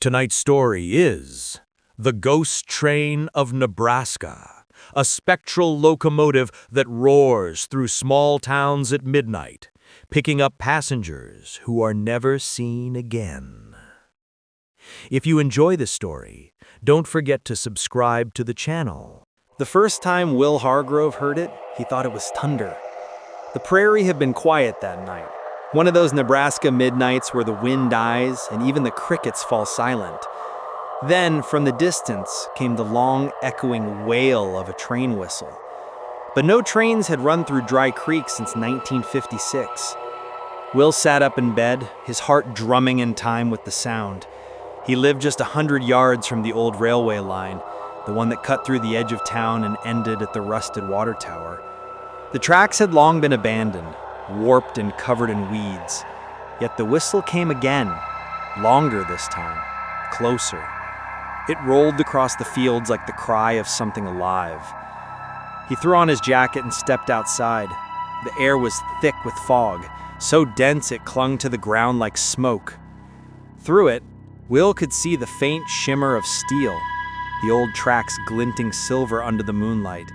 Tonight's story is The Ghost Train of Nebraska, a spectral locomotive that roars through small towns at midnight, picking up passengers who are never seen again. If you enjoy this story, don't forget to subscribe to the channel. The first time Will Hargrove heard it, he thought it was thunder. The prairie had been quiet that night. One of those Nebraska midnights where the wind dies and even the crickets fall silent. Then, from the distance, came the long, echoing wail of a train whistle. But no trains had run through Dry Creek since 1956. Will sat up in bed, his heart drumming in time with the sound. He lived just 100 yards from the old railway line, the one that cut through the edge of town and ended at the rusted water tower. The tracks had long been abandoned, warped and covered in weeds. Yet the whistle came again, longer this time, closer. It rolled across the fields like the cry of something alive. He threw on his jacket and stepped outside. The air was thick with fog, so dense it clung to the ground like smoke. Through it, Will could see the faint shimmer of steel, the old tracks glinting silver under the moonlight.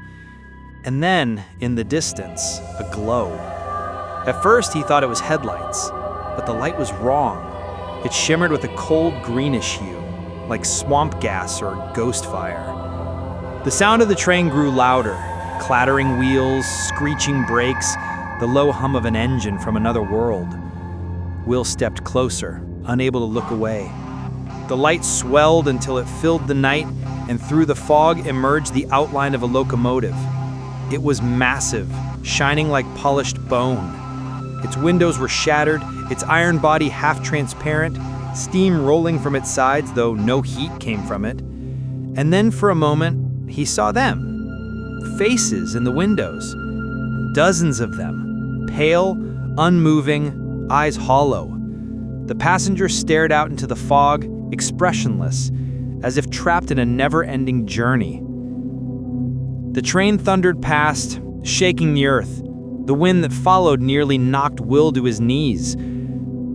And then, in the distance, a glow. At first, he thought it was headlights, but the light was wrong. It shimmered with a cold greenish hue, like swamp gas or ghost fire. The sound of the train grew louder, clattering wheels, screeching brakes, the low hum of an engine from another world. Will stepped closer, unable to look away. The light swelled until it filled the night, and through the fog emerged the outline of a locomotive. It was massive, shining like polished bone. Its windows were shattered, its iron body half-transparent, steam rolling from its sides, though no heat came from it. And then for a moment, he saw them. Faces in the windows. Dozens of them. Pale, unmoving, eyes hollow. The passengers stared out into the fog, expressionless, as if trapped in a never-ending journey. The train thundered past, shaking the earth. The wind that followed nearly knocked Will to his knees.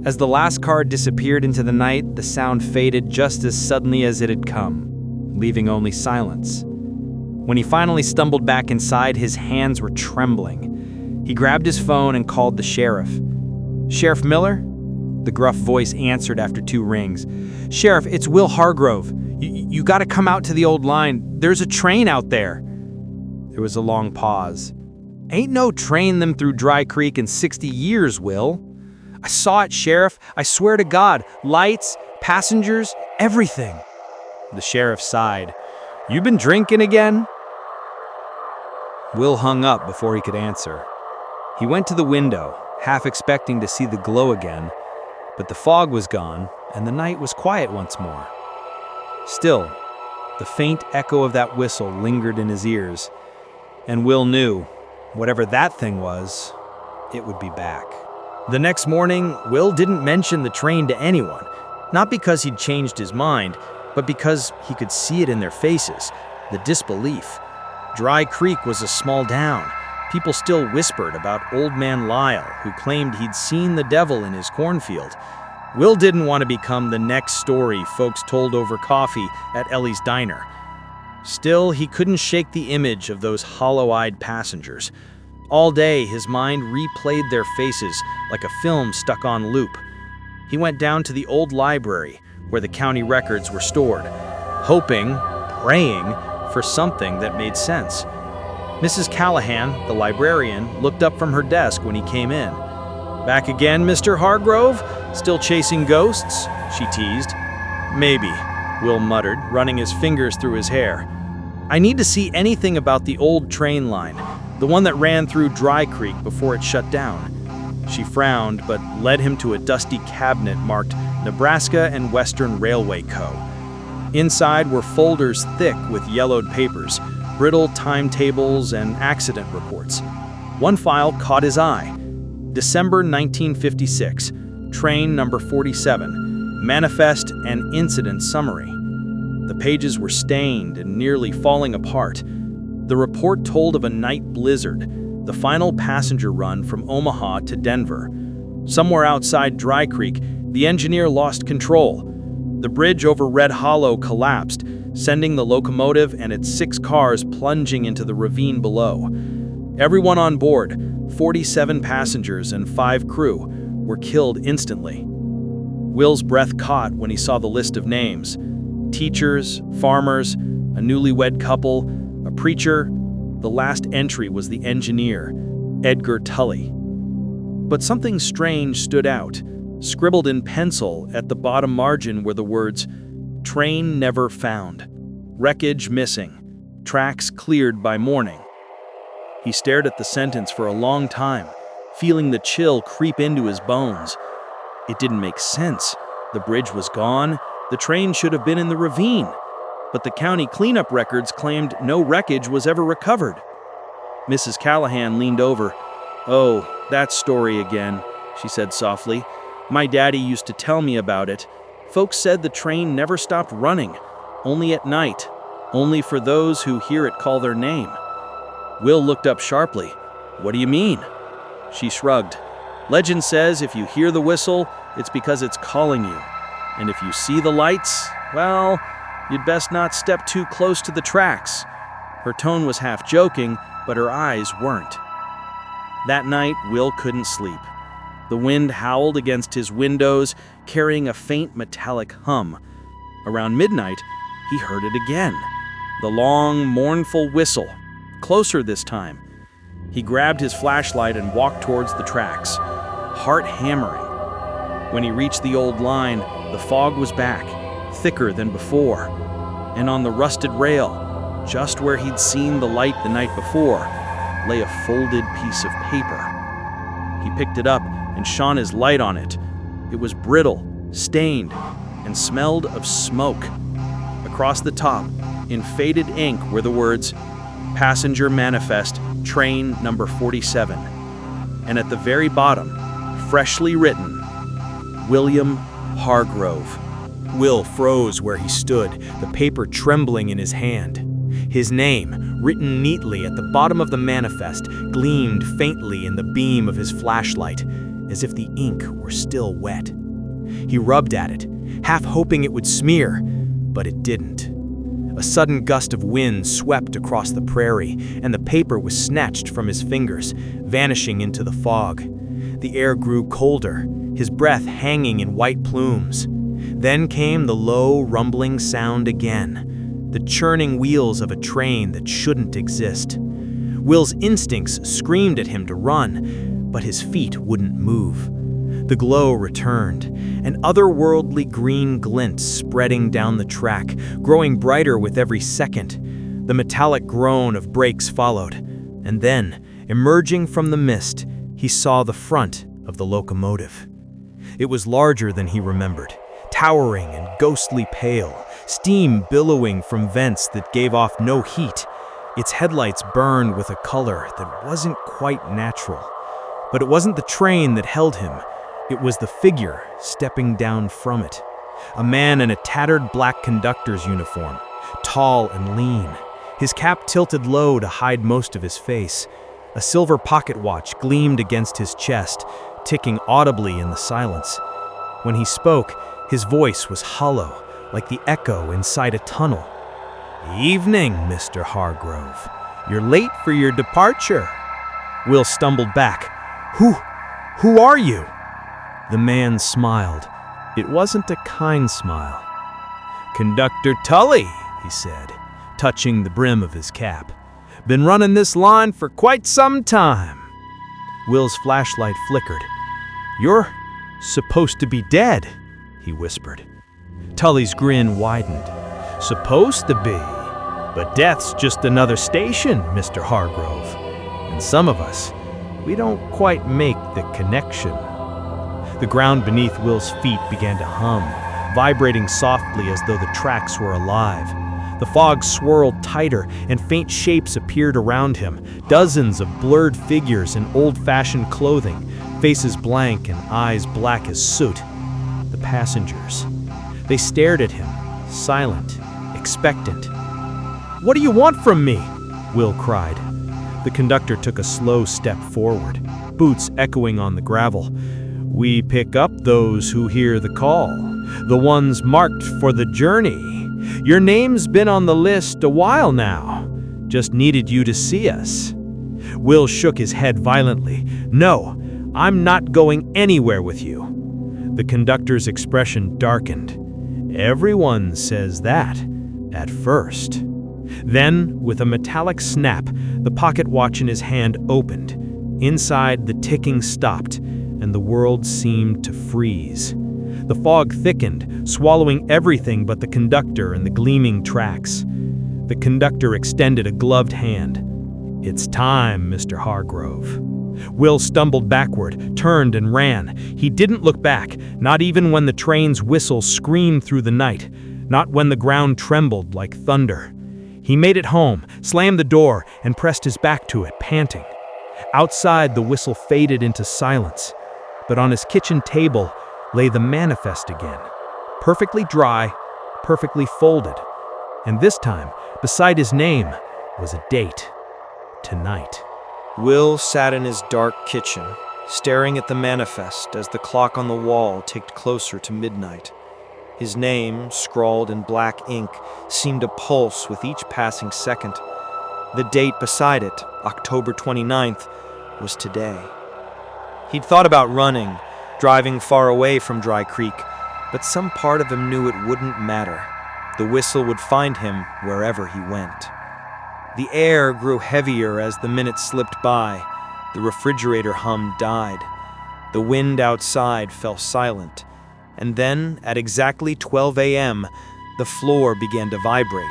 As the last car disappeared into the night, the sound faded just as suddenly as it had come, leaving only silence. When he finally stumbled back inside, his hands were trembling. He grabbed his phone and called the sheriff. "Sheriff Miller?" The gruff voice answered after 2 rings. "Sheriff, it's Will Hargrove. You gotta come out to the old line. There's a train out there." There was a long pause. "Ain't no train them through Dry Creek in 60 years, Will." "I saw it, Sheriff. I swear to God. Lights, passengers, everything." The sheriff sighed. "You been drinking again?" Will hung up before he could answer. He went to the window, half expecting to see the glow again, but the fog was gone and the night was quiet once more. Still, the faint echo of that whistle lingered in his ears, and Will knew, whatever that thing was, it would be back. The next morning, Will didn't mention the train to anyone, not because he'd changed his mind, but because he could see it in their faces, the disbelief. Dry Creek was a small town. People still whispered about Old Man Lyle, who claimed he'd seen the devil in his cornfield. Will didn't want to become the next story folks told over coffee at Ellie's Diner. Still, he couldn't shake the image of those hollow-eyed passengers. All day, his mind replayed their faces like a film stuck on loop. He went down to the old library where the county records were stored, hoping, praying for something that made sense. Mrs. Callahan, the librarian, looked up from her desk when he came in. "Back again, Mr. Hargrove? Still chasing ghosts?" she teased. "Maybe," Will muttered, running his fingers through his hair. "I need to see anything about the old train line, the one that ran through Dry Creek before it shut down." She frowned, but led him to a dusty cabinet marked Nebraska and Western Railway Co. Inside were folders thick with yellowed papers, brittle timetables, and accident reports. One file caught his eye. December 1956, train number 47, manifest and incident summary. The pages were stained and nearly falling apart. The report told of a night blizzard, the final passenger run from Omaha to Denver. Somewhere outside Dry Creek, the engineer lost control. The bridge over Red Hollow collapsed, sending the locomotive and its 6 cars plunging into the ravine below. Everyone on board, 47 passengers and 5 crew, were killed instantly. Will's breath caught when he saw the list of names. Teachers, farmers, a newlywed couple, a preacher. The last entry was the engineer, Edgar Tully. But something strange stood out. Scribbled in pencil at the bottom margin were the words, "Train never found. Wreckage missing. Tracks cleared by morning." He stared at the sentence for a long time, feeling the chill creep into his bones. It didn't make sense. The bridge was gone. The train should have been in the ravine. But the county cleanup records claimed no wreckage was ever recovered. Mrs. Callahan leaned over. "Oh, that story again," she said softly. "My daddy used to tell me about it. Folks said the train never stopped running, only at night, only for those who hear it call their name." Will looked up sharply. "What do you mean?" She shrugged. "Legend says if you hear the whistle, it's because it's calling you. And if you see the lights, well, you'd best not step too close to the tracks." Her tone was half joking, but her eyes weren't. That night, Will couldn't sleep. The wind howled against his windows, carrying a faint metallic hum. Around midnight, he heard it again. The long, mournful whistle, closer this time. He grabbed his flashlight and walked towards the tracks, heart hammering. When he reached the old line, the fog was back, thicker than before. And on the rusted rail, just where he'd seen the light the night before, lay a folded piece of paper. He picked it up and shone his light on it. It was brittle, stained, and smelled of smoke. Across the top, in faded ink, were the words, "Passenger Manifest, Train Number 47." And at the very bottom, freshly written, "William Hargrove." Will froze where he stood, the paper trembling in his hand. His name, written neatly at the bottom of the manifest, gleamed faintly in the beam of his flashlight, as if the ink were still wet. He rubbed at it, half hoping it would smear, but it didn't. A sudden gust of wind swept across the prairie, and the paper was snatched from his fingers, vanishing into the fog. The air grew colder, his breath hanging in white plumes. Then came the low, rumbling sound again, the churning wheels of a train that shouldn't exist. Will's instincts screamed at him to run, but his feet wouldn't move. The glow returned, an otherworldly green glint spreading down the track, growing brighter with every second. The metallic groan of brakes followed, and then, emerging from the mist, he saw the front of the locomotive. It was larger than he remembered, towering and ghostly pale, steam billowing from vents that gave off no heat. Its headlights burned with a color that wasn't quite natural. But it wasn't the train that held him. It was the figure stepping down from it. A man in a tattered black conductor's uniform, tall and lean. His cap tilted low to hide most of his face. A silver pocket watch gleamed against his chest, ticking audibly in the silence. When he spoke, his voice was hollow, like the echo inside a tunnel. "Evening, Mr. Hargrove. You're late for your departure." Will stumbled back. Who are you?" The man smiled. It wasn't a kind smile. "Conductor Tully," he said, touching the brim of his cap. "Been running this line for quite some time." Will's flashlight flickered. "You're supposed to be dead," he whispered. Tully's grin widened. "Supposed to be, but death's just another station, Mr. Hargrove. And some of us, we don't quite make the connection." The ground beneath Will's feet began to hum, vibrating softly as though the tracks were alive. The fog swirled tighter, and faint shapes appeared around him, dozens of blurred figures in old-fashioned clothing, faces blank and eyes black as soot. The passengers. They stared at him, silent, expectant. "What do you want from me?" Will cried. The conductor took a slow step forward, boots echoing on the gravel. "We pick up those who hear the call. The ones marked for the journey. Your name's been on the list a while now. Just needed you to see us." Will shook his head violently. "No, I'm not going anywhere with you." The conductor's expression darkened. "Everyone says that, at first." Then, with a metallic snap, the pocket watch in his hand opened. Inside, the ticking stopped, and the world seemed to freeze. The fog thickened, swallowing everything but the conductor and the gleaming tracks. The conductor extended a gloved hand. "It's time, Mr. Hargrove." Will stumbled backward, turned and ran. He didn't look back, not even when the train's whistle screamed through the night, not when the ground trembled like thunder. He made it home, slammed the door, and pressed his back to it, panting. Outside, the whistle faded into silence, but on his kitchen table lay the manifest again, perfectly dry, perfectly folded. And this time, beside his name, was a date. Tonight. Will sat in his dark kitchen, staring at the manifest as the clock on the wall ticked closer to midnight. His name, scrawled in black ink, seemed to pulse with each passing second. The date beside it, October 29th, was today. He'd thought about running, driving far away from Dry Creek, but some part of him knew it wouldn't matter. The whistle would find him wherever he went. The air grew heavier as the minutes slipped by. The refrigerator hum died. The wind outside fell silent. And then, at exactly 12 a.m., the floor began to vibrate.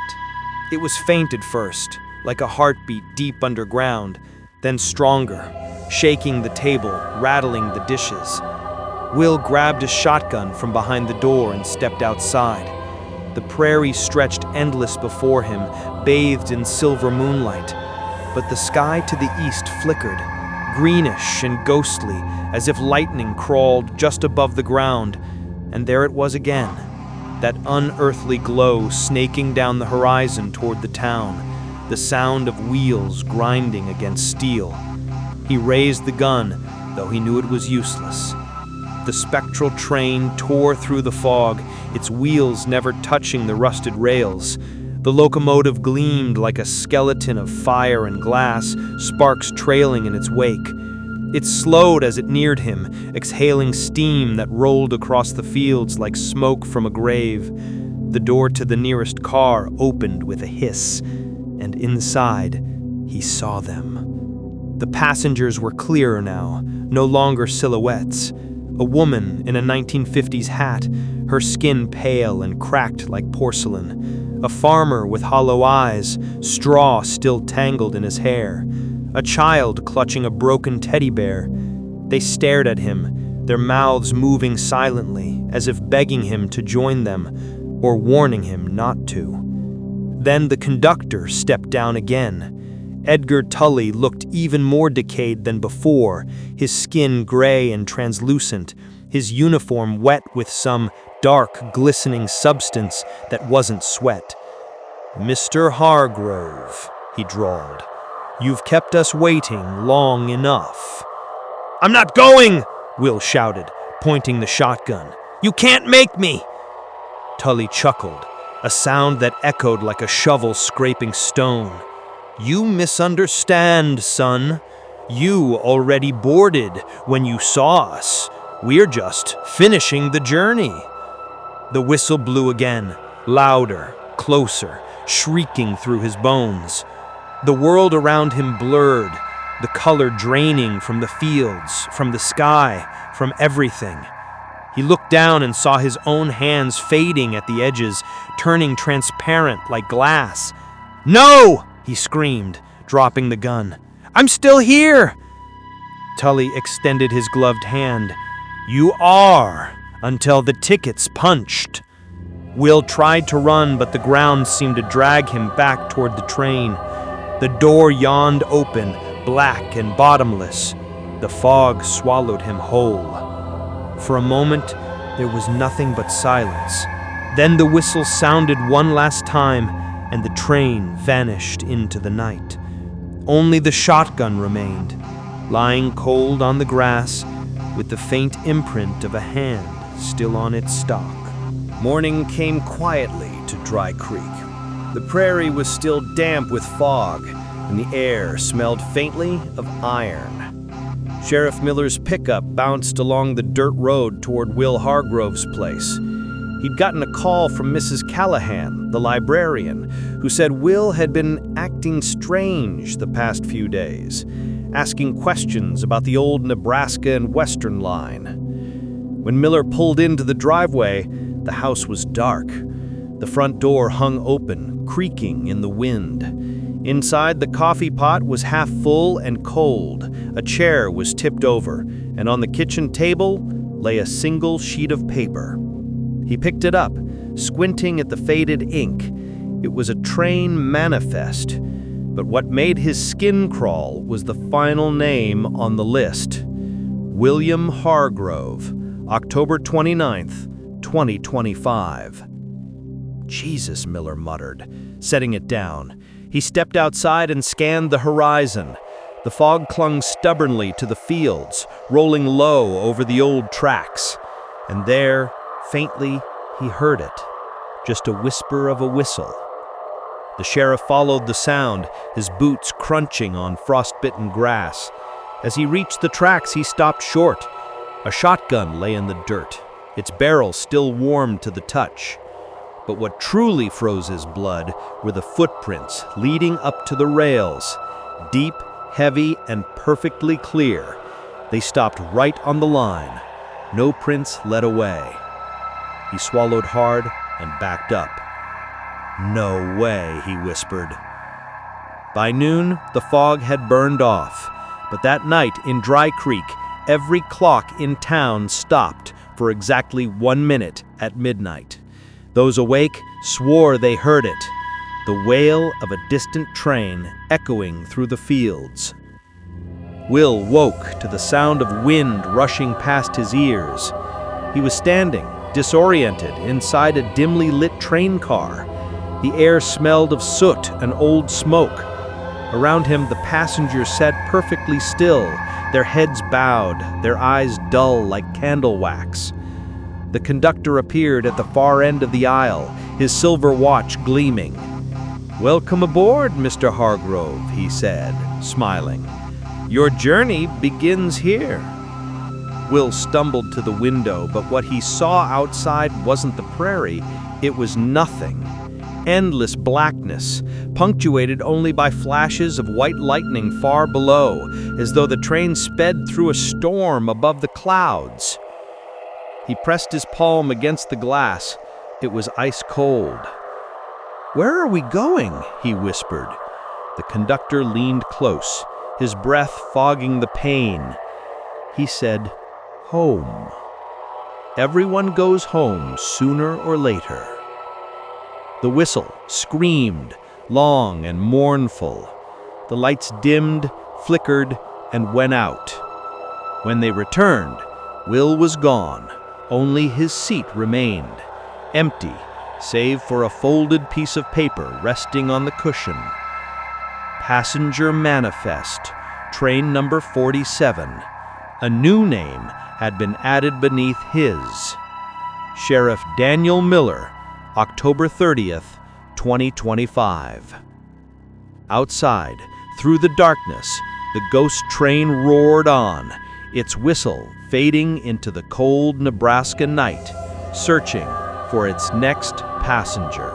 It was faint at first, like a heartbeat deep underground, then stronger, shaking the table, rattling the dishes. Will grabbed a shotgun from behind the door and stepped outside. The prairie stretched endless before him, bathed in silver moonlight. But the sky to the east flickered, greenish and ghostly, as if lightning crawled just above the ground. And there it was again, that unearthly glow snaking down the horizon toward the town, the sound of wheels grinding against steel. He raised the gun, though he knew it was useless. The spectral train tore through the fog, its wheels never touching the rusted rails. The locomotive gleamed like a skeleton of fire and glass, sparks trailing in its wake. It slowed as it neared him, exhaling steam that rolled across the fields like smoke from a grave. The door to the nearest car opened with a hiss, and inside, he saw them. The passengers were clearer now, no longer silhouettes. A woman in a 1950s hat, her skin pale and cracked like porcelain. A farmer with hollow eyes, straw still tangled in his hair. A child clutching a broken teddy bear. They stared at him, their mouths moving silently, as if begging him to join them, or warning him not to. Then the conductor stepped down again. Edgar Tully looked even more decayed than before, his skin gray and translucent, his uniform wet with some dark, glistening substance that wasn't sweat. "Mr. Hargrove," he drawled, "you've kept us waiting long enough." "I'm not going!" Will shouted, pointing the shotgun. "You can't make me!" Tully chuckled, a sound that echoed like a shovel scraping stone. "You misunderstand, son. You already boarded when you saw us. We're just finishing the journey." The whistle blew again, louder, closer, shrieking through his bones. The world around him blurred, the color draining from the fields, from the sky, from everything. He looked down and saw his own hands fading at the edges, turning transparent like glass. "No!" he screamed, dropping the gun. "I'm still here!" Tully extended his gloved hand. "You are, until the ticket's punched." Will tried to run, but the ground seemed to drag him back toward the train. The door yawned open, black and bottomless. The fog swallowed him whole. For a moment, there was nothing but silence. Then the whistle sounded one last time, and the train vanished into the night. Only the shotgun remained, lying cold on the grass, with the faint imprint of a hand still on its stock. Morning came quietly to Dry Creek. The prairie was still damp with fog, and the air smelled faintly of iron. Sheriff Miller's pickup bounced along the dirt road toward Will Hargrove's place. He'd gotten a call from Mrs. Callahan, the librarian, who said Will had been acting strange the past few days, asking questions about the old Nebraska and Western line. When Miller pulled into the driveway, the house was dark. The front door hung open, creaking in the wind. Inside, the coffee pot was half full and cold. A chair was tipped over, and on the kitchen table lay a single sheet of paper. He picked it up, squinting at the faded ink. It was a train manifest, but what made his skin crawl was the final name on the list. William Hargrove, October 29th, 2025. Jesus, Miller muttered, setting it down. He stepped outside and scanned the horizon. The fog clung stubbornly to the fields, rolling low over the old tracks. And there, faintly, he heard it, just a whisper of a whistle. The sheriff followed the sound, his boots crunching on frostbitten grass. As he reached the tracks, he stopped short. A shotgun lay in the dirt, its barrel still warm to the touch. But what truly froze his blood were the footprints leading up to the rails, deep, heavy, and perfectly clear. They stopped right on the line. No prints led away. He swallowed hard and backed up. "No way," he whispered. By noon, the fog had burned off, but that night in Dry Creek, every clock in town stopped for exactly 1 minute at midnight. Those awake swore they heard it, the wail of a distant train echoing through the fields. Will woke to the sound of wind rushing past his ears. He was standing, disoriented, inside a dimly lit train car. The air smelled of soot and old smoke. Around him, the passengers sat perfectly still, their heads bowed, their eyes dull like candle wax. The conductor appeared at the far end of the aisle, his silver watch gleaming. "Welcome aboard, Mr. Hargrove," he said, smiling. "Your journey begins here." Will stumbled to the window, but what he saw outside wasn't the prairie, it was nothing. Endless blackness, punctuated only by flashes of white lightning far below, as though the train sped through a storm above the clouds. He pressed his palm against the glass. It was ice cold. "Where are we going?" he whispered. The conductor leaned close, his breath fogging the pain. He said, "Home. Everyone goes home sooner or later." The whistle screamed, long and mournful. The lights dimmed, flickered, and went out. When they returned, Will was gone. Only his seat remained, empty, save for a folded piece of paper resting on the cushion. Passenger Manifest, train number 47. A new name had been added beneath his. Sheriff Daniel Miller, October 30th, 2025. Outside, through the darkness, the ghost train roared on, its whistle fading into the cold Nebraska night, searching for its next passenger.